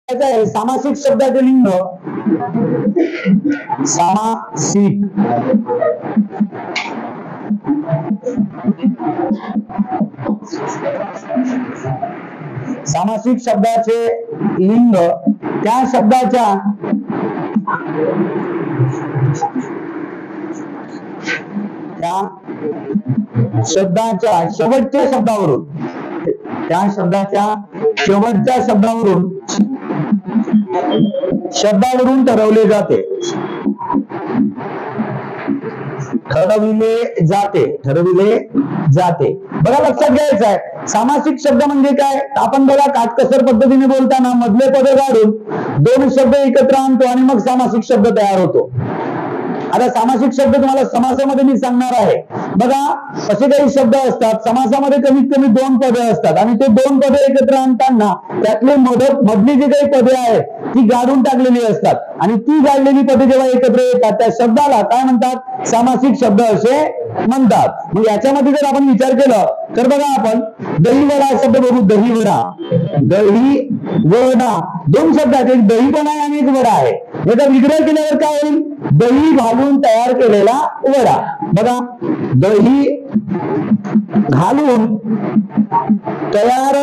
सामासिक शब्दाचे लिंग सामासिक सामासिक शब्दाचे लिंग त्या शब्दाच्या शेवटच्या शब्दावरून त्या शब्दाच्या शेवटच्या शब्दावरून ठरवले जाते ठरविले जाते बघा लक्षात घ्यायचं आहे सामासिक शब्द म्हणजे काय आपण बघा काटकसर पद्धतीने बोलताना मधले पद काढून दोन शब्द एकत्र आणतो आणि मग सामासिक शब्द तयार होतो आता सामासिक शब्द तुम्हाला समासामध्ये मी सांगणार आहे बघा असे काही शब्द असतात समासामध्ये कमीत कमी दोन पदे असतात आणि ते दोन पदे एकत्र आणताना त्यातले मधली जी काही पदे आहेत ती गाडून टाकलेली असतात आणि ती गाडलेली पदे जेव्हा एकत्र येतात त्या शब्दाला काय म्हणतात सामासिक शब्द असे म्हणतात मग याच्यामध्ये जर आपण विचार केला तर बघा आपण दहीवडा शब्द बघू दहीवडा दोन शब्द आहेत एक दही पण आहे आणि एक वडा आहे याचा विग्रह केल्यावर काय होईल दही घालून तयार केलेला वडा बघा दही घालून तयार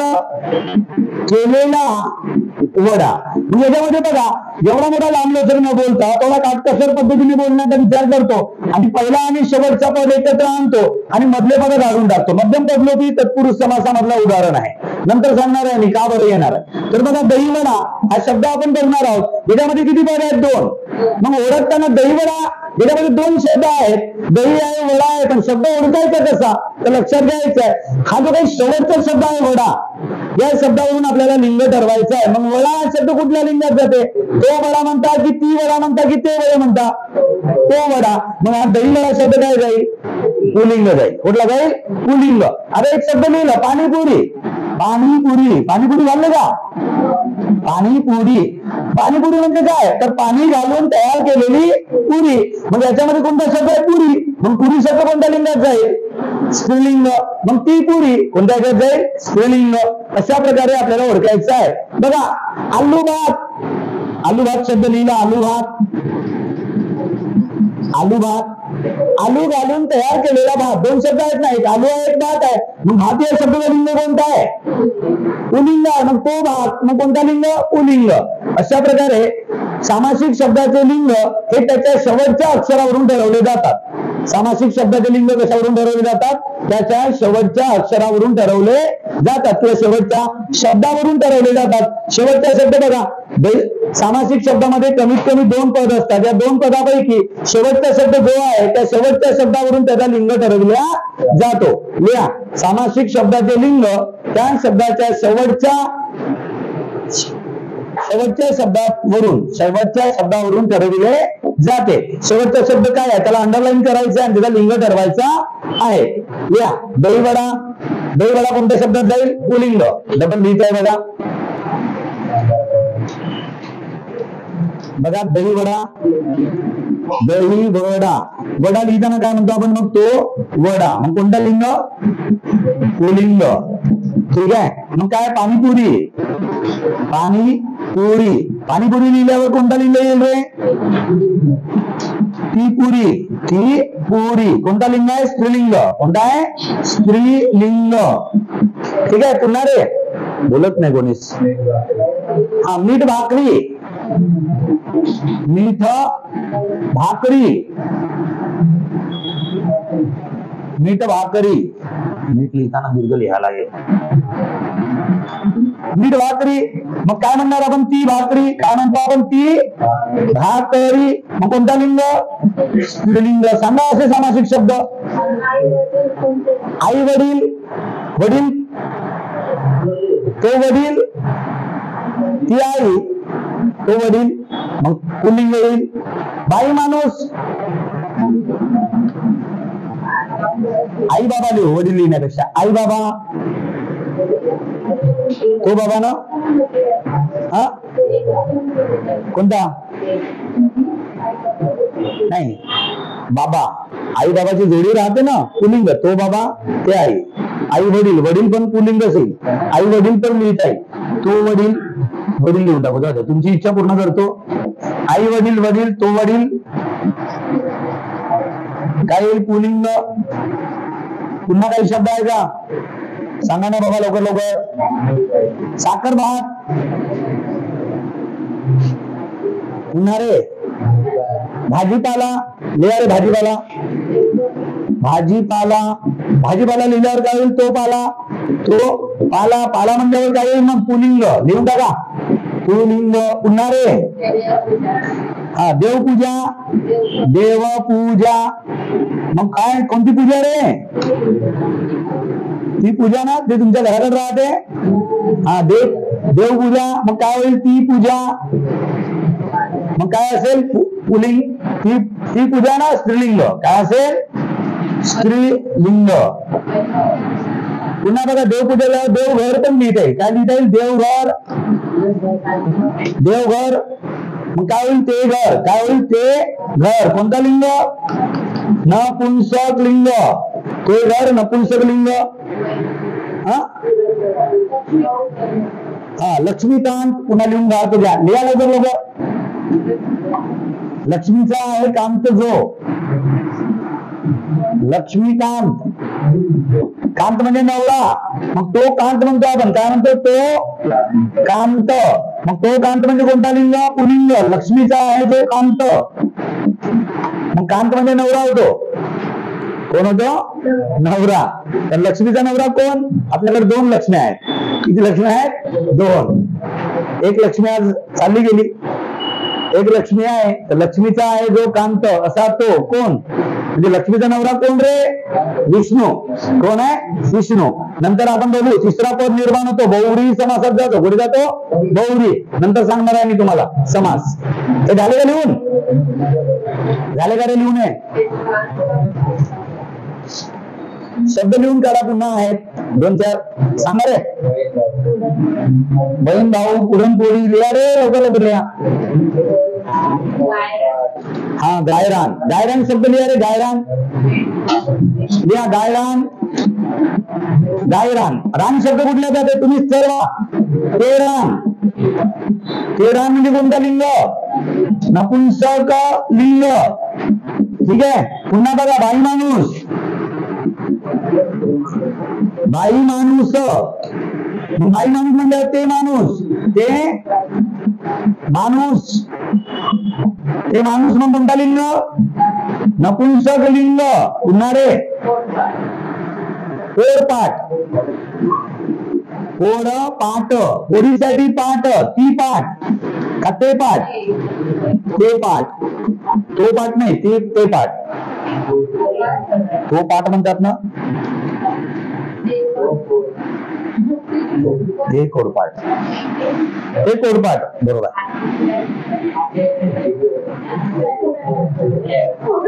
केलेला वडा याच्यामध्ये बघा एवढा मोठा लांबलचक न बोलता थोडा काटकसर पद्धतीने बोलण्याचा विचार करतो आणि पहिला आणि शेवटचा पद एकत्र आणतो आणि मधले पद काढून टाकतो मध्यम पदलोपी तत्पुरुष समासामधला उदाहरण आहे नंतर सांगणार आहे मी का बरं येणार आहे तर बघा दहीवडा हा शब्द आपण करणार आहोत याच्यामध्ये किती पद आहेत दोन मग ओळखताना दहीवडा याच्यामध्ये दोन शब्द आहेत दही आहे वडा आहे पण शब्द ओळखायचा कसा तर लक्षात घ्यायचा आहे हा जो काही शेवटचा शब्द आहे वडा या शब्दावरून आपल्याला लिंग ठरवायचं आहे मग वडा हा शब्द कुठल्या लिंगात जाते तो वडा म्हणता की ती वडा म्हणता की ते वडा म्हणता तो वडा मग हा दहीवडा शब्द काय जाईल पुलिंग जाईल कुठला जाईल पुलिंग आता एक शब्द लिहिला पाणीपुरी पाणीपुरी घालले का पाणीपुरी म्हणजे काय तर पाणी घालून तयार केलेली पुरी मग याच्यामध्ये कोणता शब्द आहे पुरी मग पुरी शब्द कोणत्या लिंगात जाईल स्त्रीलिंग मग ती पुरी कोणत्या लिंगात जाईल स्त्रीलिंग अशा प्रकारे आपल्याला ओळखायचं आहे बघा आलू भात शब्द लिहिला आलू घालून तयार केलेला भात दोन शब्द आहेत ना एक आलू आहे एक भात आहे मग भात या शब्दाचा लिंग कोणता आहे पुलिंग मग तो भात मग कोणता लिंग पुलिंग अशा प्रकारे सामासिक शब्दाचे लिंग हे त्याच्या शेवटच्या अक्षरावरून ठरवले जातात सामासिक शब्दाचे लिंग कशावरून ठरवले जातात त्याच्या शेवटच्या अक्षरावरून ठरवले जातात किंवा शेवटच्या शब्दावरून ठरवले जातात शेवटचा शब्द बघा सामासिक शब्दामध्ये कमीत कमी दोन पद असतात या दोन पदापैकी शेवटचा शब्द जो आहे त्या शेवटच्या शब्दावरून त्याचा लिंग ठरवला जातो लिहा सामासिक शब्दाचे लिंग त्या शब्दाच्या शेवटच्या शब्दावरून ठरविले जाते शेवटचा शब्द काय आहे त्याला अंडरलाईन करायचं आणि त्याचा लिंग ठरवायचा आहे लिहा दहीवडा कोणत्या शब्दात जाईल पुलिंग डबल लिहित आहे बघा दहीवडा वडा लिहिताना काय म्हणतो आपण मग तो वडा मग कोणता लिंग पुलिंग ठीक आहे मग काय पाणीपुरी लिहिल्यावर कोणता लिंग येईल रे ती पुरी कोणता लिंग आहे स्त्रीलिंग कोणता आहे स्त्रीलिंग ठीक आहे पुन्हा रे बोलत नाही कोणीच हा मीठ भाकरी मीठ लिहिताना दीर्घ लिहायला लागेल मीठ भाकरी मग काय म्हणणार आपण ती भाकरी काय म्हणतो आपण ती भाकरी मग कोणता लिंग स्त्रीलिंग सांगा असे सामासिक शब्द आई वडील तो वडील ती आई तो वडील मग पुल्लिंग येईल बाई माणूस आई बाबा लिहू वडील लिहिण्यापेक्षा आई बाबा तो बाबा ना हा कोणता नाही बाबा आई बाबाची जोडी राहते ना पुल्लिंग तो बाबा ते आई वडील पण पुल्लिंग असेल आई वडील पण लिहित आहे तो वडील वडील लिहून टाकू. जाऊ द्या, तुमची इच्छा पूर्ण करतो. आई वडील, वडील, तो वडील. काय येईल पुल्लिंग? पुन्हा काही शब्द आहे का? सांगा ना बाबा लवकर लवकर. साखर भात. पुन्हा रे भाजीपाला. लिहा रे भाजीपाला. भाजीपाला. भाजीपाला लिहिल्यावर काय होईल? तो पाला. तो पाला. पाला म्हणल्यावर काय होईल? मग पुल्लिंग लिहून टाका. पुल्लिंग. पुन्हा रे हा देवपूजा. देवपूजा. मग काय? कोणती पूजा रे? ती पूजा ना, ते तुमच्या घराकडे राहते. हा देवपूजा. मग काय होईल? ती पूजा. मग काय असेल? पुल्लिंग. ती पूजा ना स्त्रीलिंग. काय असेल? स्त्रीलिंग. पुन्हा बघा देवपूजेला देवघर पण लिहिता येईल. काय लिहिता येईल? देवघर. देवघर. मग काय होईल? ते घर. काय होईल? ते घर. कोणता लिंग? नपुंसक लिंग. ते घर नपुंसक लिंग. हा लक्ष्मीकांत. पुन्हा लिहून घ्या. द्या लिहा लवकर लवकर. लक्ष्मीचा आहे कांत जो. लक्ष्मीकांत. कांत म्हणजे नवरा. मग तो कांत म्हणतो आपण. काय म्हणतो? तो कांत. मग तो कांत म्हणजे कोणता लिंग? पुल्लिंग. लक्ष्मीचा आहे जो कांत. मग कांत म्हणजे नवरा होतो. कोण होतो? नवरा. तर लक्ष्मीचा नवरा कोण? आपल्याकडे दोन लक्ष्मी आहेत. किती लक्ष्मी आहेत? दोन. एक लक्ष्मी आज चालली गेली. एक लक्ष्मी आहे. तर लक्ष्मीचा आहे जो कांत असा तो कोण? म्हणजे लक्ष्मीचा नवरा कोण रे? विष्णू. कोण आहे? विष्णू. नंतर आपण बघू तिसरा पद निर्माण होतो. बहुव्रीही समासात जातो. कुठे जातो? बहुव्रीही. नंतर सांगणार आहे मी तुम्हाला समास. हे झाले का लिहून? झाले का रे लिहून? शब्द लिहून काढा. पुन्हा आहेत 2-4 सांगा रे. बहीण भाऊ. पुरणपोळी. लिहा रे लवकर लवकर लिहा. हा गायरान. गायरान शब्द लिहा रे. गायरान लिहा. गायरान. गायरान. रान शब्द कुठल्या जाते? तुम्ही ठरवा. तेरान. तेरान म्हणजे कोणता लिंग? नपुंसक लिंग. ठीक आहे. पुन्हा बघा बाई माणूस. बाई माणूस. बाई माणूस म्हणजे ते माणूस. ते माणूस. ते माणूस मग कोणता लिंग? नपुंसक लिंग. पुन्हा रे पोरपाट. पोरपाट. पोरीसाठी पाठ. ती पाठ का ते पाठ? ते पाठ. तो पाठ नाही. ते पाठ. तो पाठ म्हणतात ना. ते कोरपाट. ते कोरपाट. बरोबर.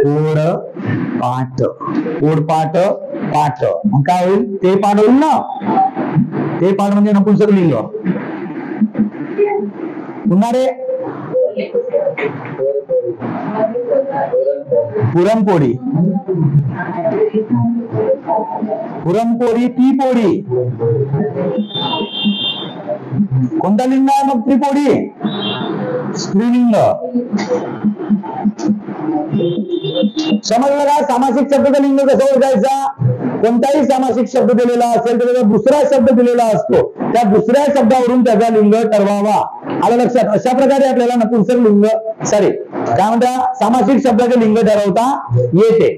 पोरपाट. पोरपाट. पाठ. मग काय होईल? ते पाठ होईल ना. ते पाठ म्हणजे नपुंसक लिंग. पुन्हा रे पुरणपोळी. पुरणपोळी. ती पोळी. कोणता लिंग आहे मग? ती पोळी. स्त्रीलिंग. समजलं का? सामासिक शब्दाचा लिंग कसं ओळखायचा? कोणताही सामासिक शब्द दिलेला असेल तर त्याचा दुसरा शब्द दिलेला असतो. त्या दुसऱ्या शब्दावरून त्याचा लिंग ठरवावा. आलं लक्षात? अशा प्रकारे आपल्याला नपुंसक लिंग काय म्हणता? सामासिक शब्दाचे लिंग ठरवता येते.